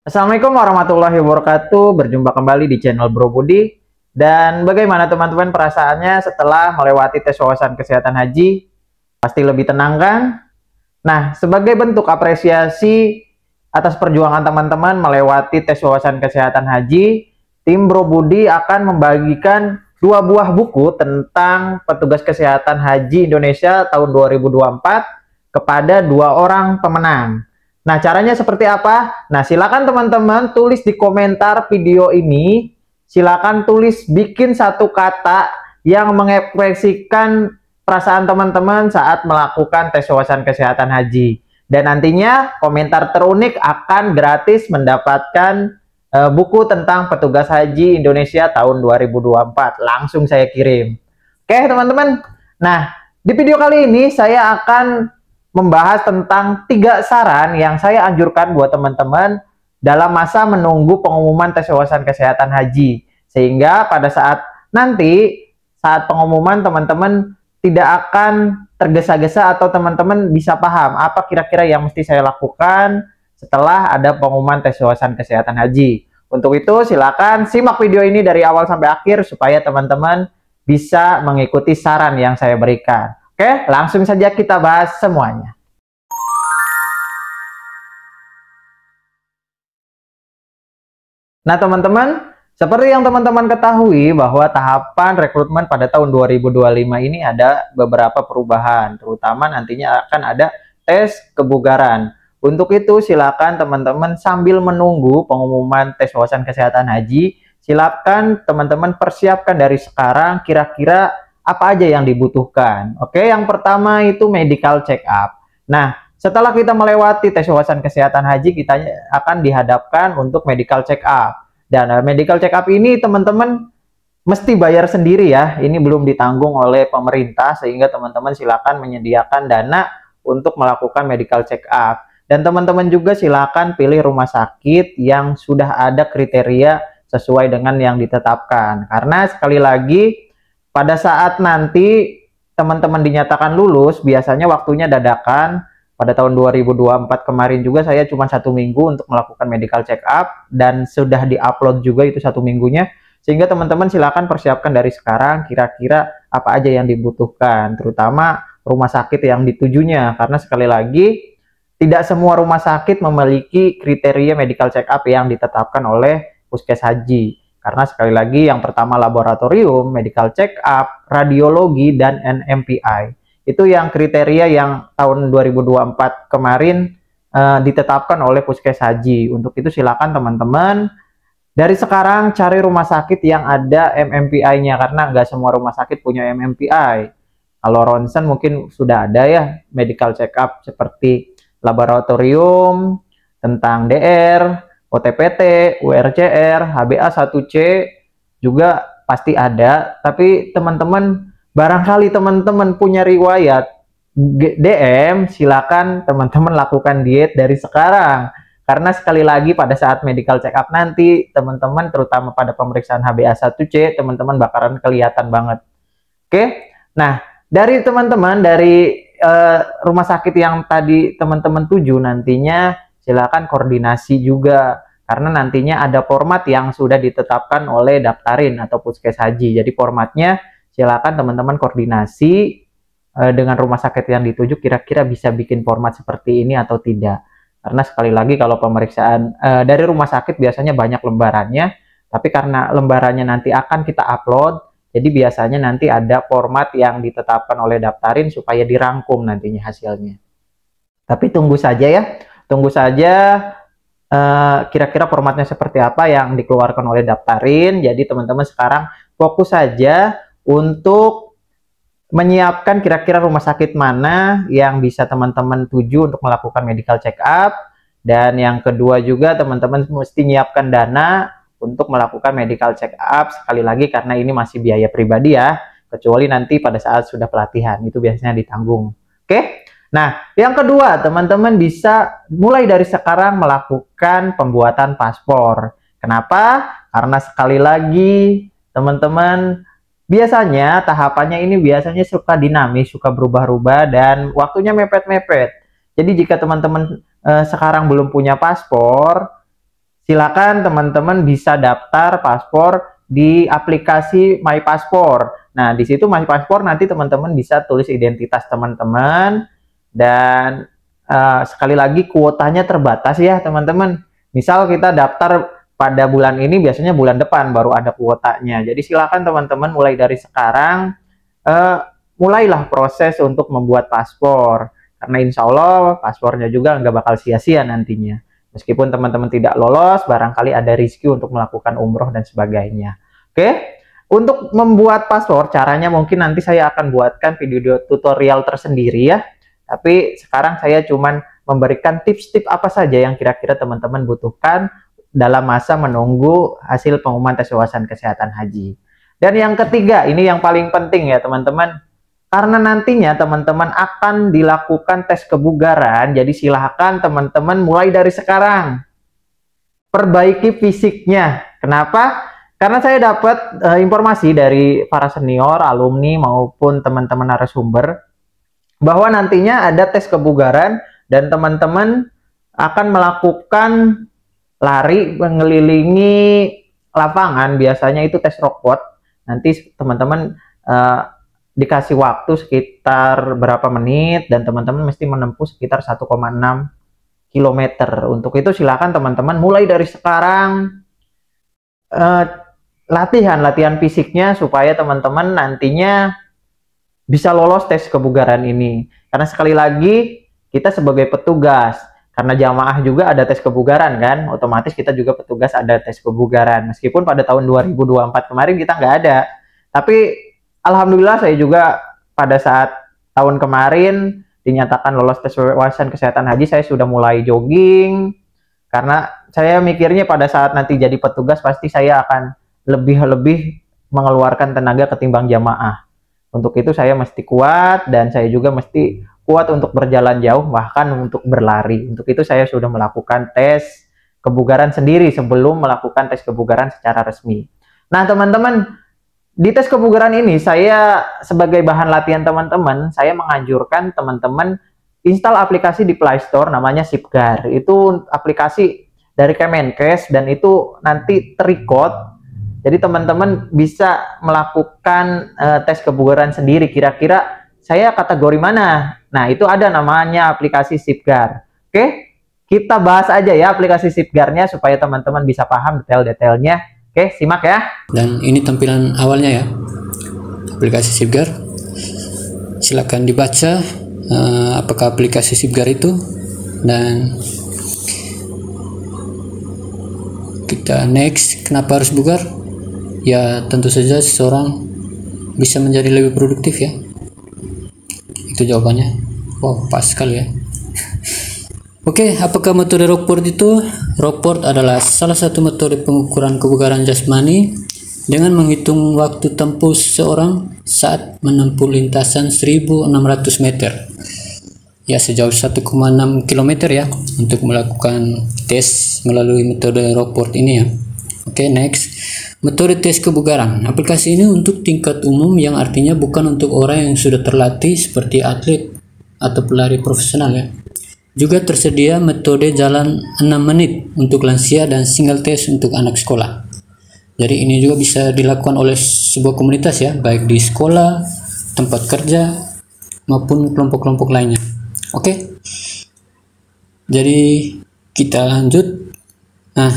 Assalamualaikum warahmatullahi wabarakatuh. Berjumpa kembali di channel Bro Budi. Dan bagaimana teman-teman perasaannya setelah melewati tes wawasan kesehatan haji? Pasti lebih tenang kan? Nah, sebagai bentuk apresiasi atas perjuangan teman-teman melewati tes wawasan kesehatan haji, tim Bro Budi akan membagikan dua buah buku tentang petugas kesehatan haji Indonesia tahun 2024 kepada dua orang pemenang. Nah, caranya seperti apa? Nah, silakan teman-teman tulis di komentar video ini. Silakan tulis bikin satu kata yang mengekspresikan perasaan teman-teman saat melakukan tes wawasan kesehatan haji. Dan nantinya komentar terunik akan gratis mendapatkan buku tentang petugas haji Indonesia tahun 2024. Langsung saya kirim. Oke, teman-teman. Nah, di video kali ini saya akan membahas tentang 3 saran yang saya anjurkan buat teman-teman dalam masa menunggu pengumuman tes wawasan kesehatan haji. Sehingga pada saat pengumuman teman-teman tidak akan tergesa-gesa atau teman-teman bisa paham apa kira-kira yang mesti saya lakukan setelah ada pengumuman tes wawasan kesehatan haji. Untuk itu silakan simak video ini dari awal sampai akhir supaya teman-teman bisa mengikuti saran yang saya berikan. Oke, langsung saja kita bahas semuanya. Nah, teman-teman, seperti yang teman-teman ketahui bahwa tahapan rekrutmen pada tahun 2025 ini ada beberapa perubahan, terutama nantinya akan ada tes kebugaran. Untuk itu, silakan teman-teman sambil menunggu pengumuman tes wawasan kesehatan haji, silakan teman-teman persiapkan dari sekarang kira-kira apa aja yang dibutuhkan. Oke, yang pertama itu medical check up. Nah, setelah kita melewati tes wawasan kesehatan haji, kita akan dihadapkan untuk medical check up. Dan medical check up ini teman-teman mesti bayar sendiri ya. Ini belum ditanggung oleh pemerintah, sehingga teman-teman silakan menyediakan dana untuk melakukan medical check up. Dan teman-teman juga silakan pilih rumah sakit yang sudah ada kriteria sesuai dengan yang ditetapkan. Karena sekali lagi, pada saat nanti teman-teman dinyatakan lulus, biasanya waktunya dadakan. Pada tahun 2024 kemarin juga saya cuma 1 minggu untuk melakukan medical check up dan sudah diupload juga itu 1 minggunya. Sehingga teman-teman silakan persiapkan dari sekarang kira-kira apa aja yang dibutuhkan, terutama rumah sakit yang ditujunya. Karena sekali lagi, tidak semua rumah sakit memiliki kriteria medical check up yang ditetapkan oleh Puskes Haji. Karena sekali lagi yang pertama laboratorium, medical check up, radiologi, dan NMPI. Itu yang kriteria yang tahun 2024 kemarin ditetapkan oleh Puskes Haji. Untuk itu silakan teman-teman dari sekarang cari rumah sakit yang ada MMPI-nya. Karena nggak semua rumah sakit punya MMPI. Kalau ronsen mungkin sudah ada ya medical check up seperti laboratorium, tentang DR, OTPT, URCR, HbA1c juga pasti ada. Tapi teman-teman, barangkali teman-teman punya riwayat DM, silakan teman-teman lakukan diet dari sekarang. Karena sekali lagi pada saat medical check up nanti, teman-teman terutama pada pemeriksaan HbA1c, teman-teman bakalan kelihatan banget. Oke, nah dari teman-teman, dari rumah sakit yang tadi teman-teman tuju, nantinya silakan koordinasi juga. Karena nantinya ada format yang sudah ditetapkan oleh Daftarin atau Puskes Haji. Jadi formatnya silakan teman-teman koordinasi dengan rumah sakit yang dituju kira-kira bisa bikin format seperti ini atau tidak. Karena sekali lagi kalau pemeriksaan dari rumah sakit biasanya banyak lembarannya, tapi karena lembarannya nanti akan kita upload, jadi biasanya nanti ada format yang ditetapkan oleh Daftarin supaya dirangkum nantinya hasilnya. Tapi tunggu saja ya, tunggu saja kira-kira formatnya seperti apa yang dikeluarkan oleh Daftarin. Jadi teman-teman sekarang fokus saja untuk menyiapkan kira-kira rumah sakit mana yang bisa teman-teman tuju untuk melakukan medical check up. Dan yang kedua juga teman-teman mesti menyiapkan dana untuk melakukan medical check up. Sekali lagi karena ini masih biaya pribadi ya, kecuali nanti pada saat sudah pelatihan itu biasanya ditanggung. Oke? Nah, yang kedua, teman-teman bisa mulai dari sekarang melakukan pembuatan paspor. Kenapa? Karena sekali lagi, teman-teman, biasanya tahapannya ini biasanya suka dinamis, suka berubah-ubah, dan waktunya mepet-mepet. Jadi jika teman-teman sekarang belum punya paspor, silakan teman-teman bisa daftar paspor di aplikasi My Paspor. Nah, di situ My Paspor nanti teman-teman bisa tulis identitas teman-teman, dan sekali lagi kuotanya terbatas ya teman-teman. Misal kita daftar pada bulan ini, biasanya bulan depan baru ada kuotanya. Jadi silakan teman-teman mulai dari sekarang mulailah proses untuk membuat paspor. Karena insya Allah paspornya juga nggak bakal sia-sia nantinya. Meskipun teman-teman tidak lolos, barangkali ada rezeki untuk melakukan umroh dan sebagainya. Oke, untuk membuat paspor, caranya mungkin nanti saya akan buatkan video tutorial tersendiri ya. Tapi sekarang saya cuman memberikan tips-tips apa saja yang kira-kira teman-teman butuhkan dalam masa menunggu hasil pengumuman tes wawasan kesehatan haji. Dan yang ketiga, ini yang paling penting ya teman-teman. Karena nantinya teman-teman akan dilakukan tes kebugaran, jadi silahkan teman-teman mulai dari sekarang perbaiki fisiknya. Kenapa? Karena saya dapat informasi dari para senior, alumni maupun teman-teman narasumber bahwa nantinya ada tes kebugaran dan teman-teman akan melakukan lari mengelilingi lapangan, biasanya itu tes robot. Nanti teman-teman dikasih waktu sekitar berapa menit dan teman-teman mesti menempuh sekitar 1,6 km. Untuk itu silakan teman-teman mulai dari sekarang latihan fisiknya supaya teman-teman nantinya bisa lolos tes kebugaran ini. Karena sekali lagi kita sebagai petugas, karena jamaah juga ada tes kebugaran kan, otomatis kita juga petugas ada tes kebugaran. Meskipun pada tahun 2024 kemarin kita nggak ada, tapi alhamdulillah saya juga pada saat tahun kemarin dinyatakan lolos tes wawasan kesehatan haji, saya sudah mulai jogging. Karena saya mikirnya pada saat nanti jadi petugas pasti saya akan lebih mengeluarkan tenaga ketimbang jamaah. Untuk itu saya mesti kuat dan saya juga mesti kuat untuk berjalan jauh, bahkan untuk berlari. Untuk itu saya sudah melakukan tes kebugaran sendiri sebelum melakukan tes kebugaran secara resmi. Nah teman-teman, di tes kebugaran ini saya sebagai bahan latihan teman-teman, saya menganjurkan teman-teman install aplikasi di Play Store namanya Sipgar. Itu aplikasi dari Kemenkes dan itu nanti terrecord. Jadi teman-teman bisa melakukan tes kebugaran sendiri. Kira-kira saya kategori mana? Nah, itu ada namanya aplikasi Sipgar. Oke, kita bahas aja ya aplikasi Sipgarnya supaya teman-teman bisa paham detail-detailnya. Oke, simak ya. Dan ini tampilan awalnya ya, aplikasi Sipgar. Silakan dibaca apakah aplikasi Sipgar itu, dan kita next. Kenapa harus bugar? Ya tentu saja seseorang bisa menjadi lebih produktif ya. Itu jawabannya. Wow, pas sekali ya. Oke, apakah metode Rockport itu? Rockport adalah salah satu metode pengukuran kebugaran jasmani dengan menghitung waktu tempuh seseorang saat menempuh lintasan 1600 meter. Ya, sejauh 1,6 km ya untuk melakukan tes melalui metode Rockport ini ya. Oke, next. Metode tes kebugaran. Aplikasi ini untuk tingkat umum, yang artinya bukan untuk orang yang sudah terlatih seperti atlet atau pelari profesional ya. Juga tersedia metode jalan 6 menit untuk lansia dan single test untuk anak sekolah. Jadi ini juga bisa dilakukan oleh sebuah komunitas ya, baik di sekolah, tempat kerja, maupun kelompok-kelompok lainnya. Oke. Jadi kita lanjut. Nah,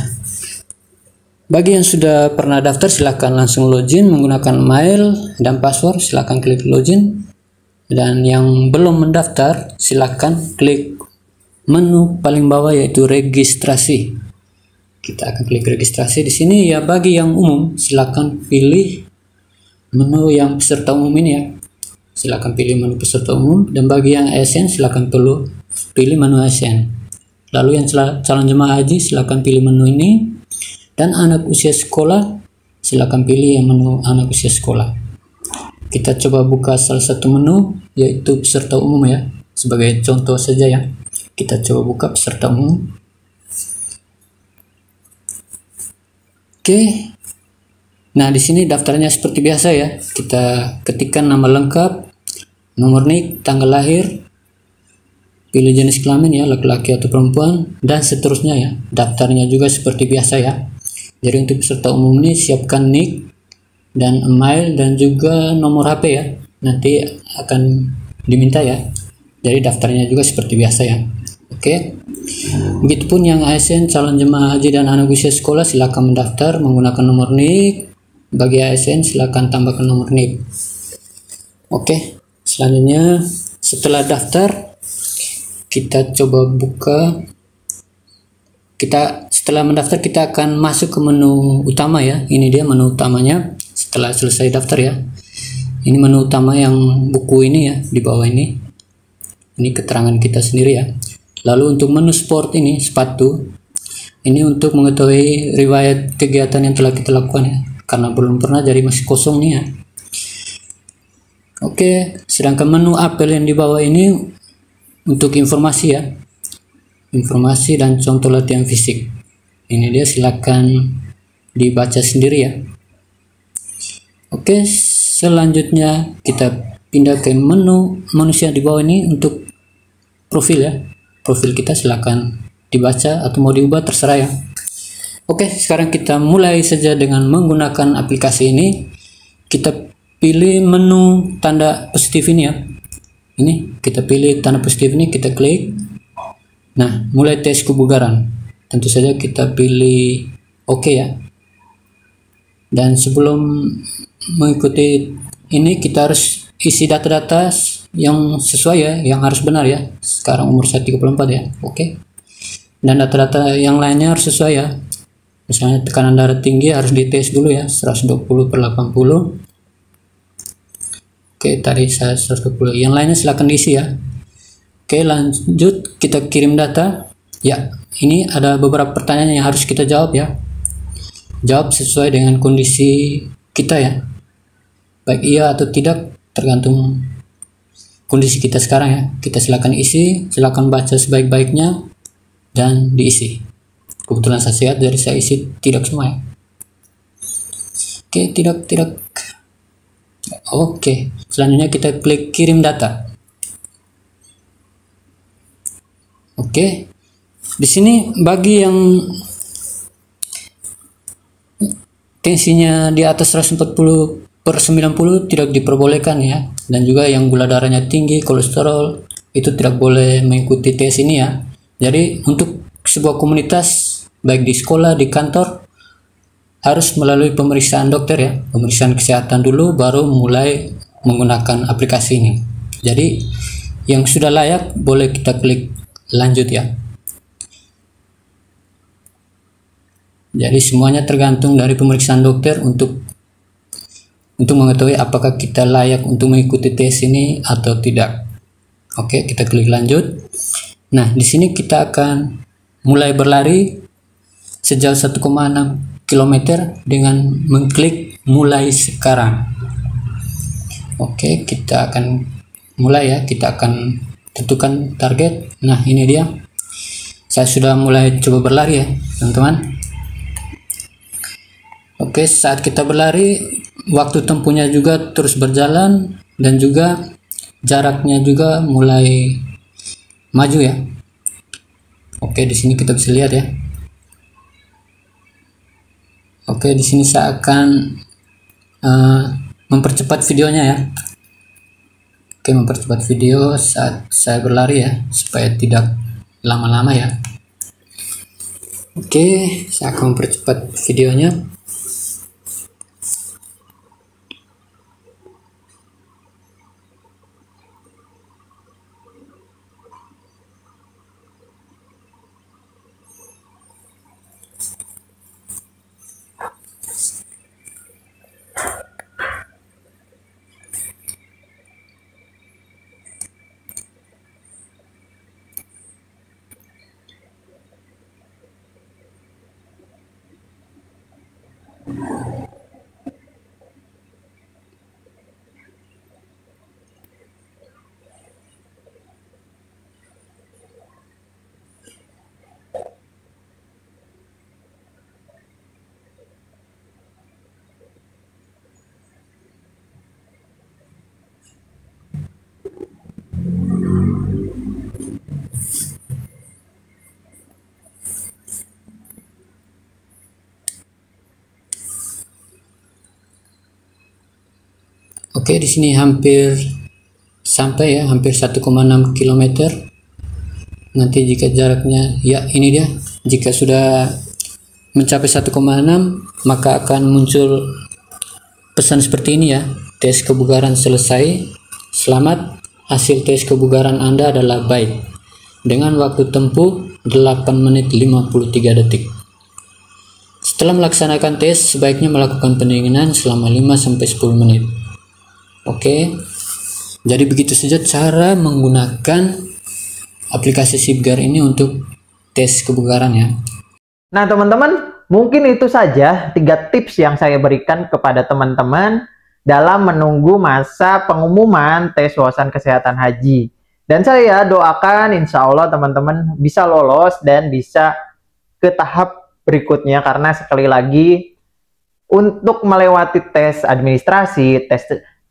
bagi yang sudah pernah daftar silahkan langsung login menggunakan mail dan password, silahkan klik login. Dan yang belum mendaftar silahkan klik menu paling bawah yaitu registrasi. Kita akan klik registrasi di sini ya. Bagi yang umum silakan pilih menu yang peserta umum ini ya. Silakan pilih menu peserta umum, dan bagi yang ASN silakan pilih menu ASN. Lalu yang calon jemaah haji silakan pilih menu ini, dan anak usia sekolah silakan pilih yang menu anak usia sekolah. Kita coba buka salah satu menu yaitu peserta umum ya. Sebagai contoh saja ya. Kita coba buka peserta umum. Oke. Nah, di sini daftarnya seperti biasa ya. Kita ketikkan nama lengkap, nomor NIK, tanggal lahir, pilih jenis kelamin ya, laki-laki atau perempuan, dan seterusnya ya. Daftarnya juga seperti biasa ya. Jadi untuk peserta umum ini siapkan nick dan email dan juga nomor HP ya. Nanti akan diminta ya. Jadi daftarnya juga seperti biasa ya. Oke. Begitupun yang ASN calon jemaah haji dan anak usia sekolah silakan mendaftar menggunakan nomor NIK. Bagi ASN silakan tambahkan nomor NIK. Oke. Selanjutnya setelah daftar kita coba buka. Setelah mendaftar kita akan masuk ke menu utama ya. Ini dia menu utamanya setelah selesai daftar ya. Ini menu utama yang buku ini ya, di bawah ini. Ini keterangan kita sendiri ya. Lalu untuk menu sport ini, sepatu. Ini untuk mengetahui riwayat kegiatan yang telah kita lakukan ya. Karena belum pernah jadi masih kosong nih ya. Oke, sedangkan menu apel yang di bawah ini untuk informasi ya. Informasi dan contoh latihan fisik. Ini dia, silakan dibaca sendiri ya. Oke, selanjutnya kita pindah ke menu manusia di bawah ini untuk profil ya. Profil kita silakan dibaca atau mau diubah terserah ya. Oke, sekarang kita mulai saja dengan menggunakan aplikasi ini. Kita pilih menu tanda positif ini ya. Ini kita pilih tanda positif ini, kita klik. Nah, mulai tes kebugaran. Tentu saja kita pilih oke ya. Dan sebelum mengikuti ini kita harus isi data-data yang sesuai ya, yang harus benar ya. Sekarang umur saya 34 ya. Oke. Dan data-data yang lainnya harus sesuai ya. Misalnya tekanan darah tinggi harus dites dulu ya, 120/80. Oke, tadi saya 120. Yang lainnya silakan diisi ya. Oke, lanjut kita kirim data. Ya, ini ada beberapa pertanyaan yang harus kita jawab ya. Jawab sesuai dengan kondisi kita ya. Baik iya atau tidak tergantung kondisi kita sekarang ya. Kita silakan isi, silakan baca sebaik-baiknya dan diisi. Kebetulan saya sehat, dari saya isi tidak semua ya. Oke, tidak. Oke, selanjutnya kita klik kirim data. Oke, di sini bagi yang tensinya di atas 140/90 tidak diperbolehkan ya, dan juga yang gula darahnya tinggi, kolesterol itu tidak boleh mengikuti tes ini ya. Jadi untuk sebuah komunitas baik di sekolah, di kantor harus melalui pemeriksaan dokter ya, pemeriksaan kesehatan dulu baru mulai menggunakan aplikasi ini. Jadi yang sudah layak boleh kita klik lanjut ya. Jadi semuanya tergantung dari pemeriksaan dokter untuk mengetahui apakah kita layak untuk mengikuti tes ini atau tidak. Oke, kita klik lanjut. Nah, di sini kita akan mulai berlari sejauh 1,6 km dengan mengklik mulai sekarang. Oke, kita akan mulai ya, kita akan tentukan target. Nah, ini dia. Saya sudah mulai coba berlari ya, teman-teman. Oke, saat kita berlari, waktu tempuhnya juga terus berjalan dan juga jaraknya juga mulai maju ya. Oke, di sini kita bisa lihat ya. Oke, di sini saya akan mempercepat videonya ya. Oke, mempercepat video saat saya berlari ya, supaya tidak lama-lama ya. Oke, saya akan mempercepat videonya. Oke, di sini hampir sampai ya, hampir 1,6 km. Nanti jika jaraknya, ya ini dia, jika sudah mencapai 1,6 maka akan muncul pesan seperti ini ya, tes kebugaran selesai, selamat, hasil tes kebugaran Anda adalah baik dengan waktu tempuh 8 menit 53 detik. Setelah melaksanakan tes, sebaiknya melakukan pendinginan selama 5-10 menit. Oke, jadi begitu saja cara menggunakan aplikasi Sipgar ini untuk tes kebugaran ya. Nah teman-teman, mungkin itu saja 3 tips yang saya berikan kepada teman-teman dalam menunggu masa pengumuman tes wawasan kesehatan haji. Dan saya doakan insya Allah teman-teman bisa lolos dan bisa ke tahap berikutnya, karena sekali lagi untuk melewati tes administrasi, tes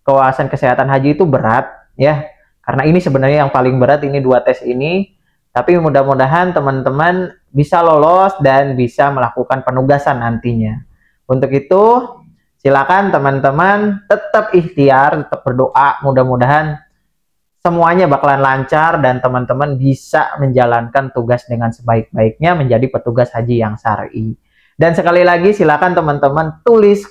kewawasan kesehatan haji itu berat ya. Karena ini sebenarnya yang paling berat, ini 2 tes ini. Tapi mudah-mudahan teman-teman bisa lolos dan bisa melakukan penugasan nantinya. Untuk itu, silakan teman-teman tetap ikhtiar, tetap berdoa. Mudah-mudahan semuanya bakalan lancar dan teman-teman bisa menjalankan tugas dengan sebaik-baiknya menjadi petugas haji yang syar'i. Dan sekali lagi silakan teman-teman tulis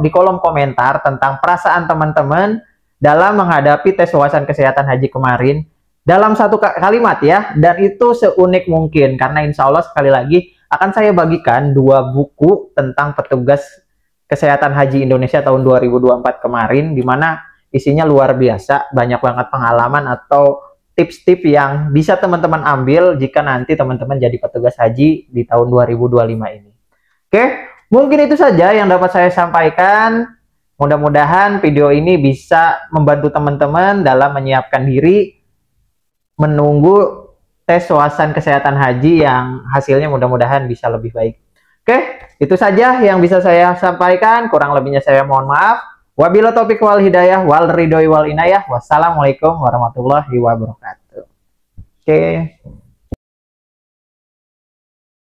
di kolom komentar tentang perasaan teman-teman dalam menghadapi tes wawasan kesehatan haji kemarin. Dalam 1 kalimat ya, dan itu seunik mungkin, karena insya Allah sekali lagi akan saya bagikan 2 buku tentang petugas kesehatan haji Indonesia tahun 2024 kemarin, dimana isinya luar biasa, banyak banget pengalaman atau tips-tips yang bisa teman-teman ambil jika nanti teman-teman jadi petugas haji di tahun 2025 ini. Oke, mungkin itu saja yang dapat saya sampaikan. Mudah-mudahan video ini bisa membantu teman-teman dalam menyiapkan diri menunggu tes wawasan kesehatan haji yang hasilnya mudah-mudahan bisa lebih baik. Oke, itu saja yang bisa saya sampaikan. Kurang lebihnya saya mohon maaf. Wabillahi taufiq wal hidayah wal ridhoi wal inayah. Wassalamualaikum warahmatullahi wabarakatuh. Oke.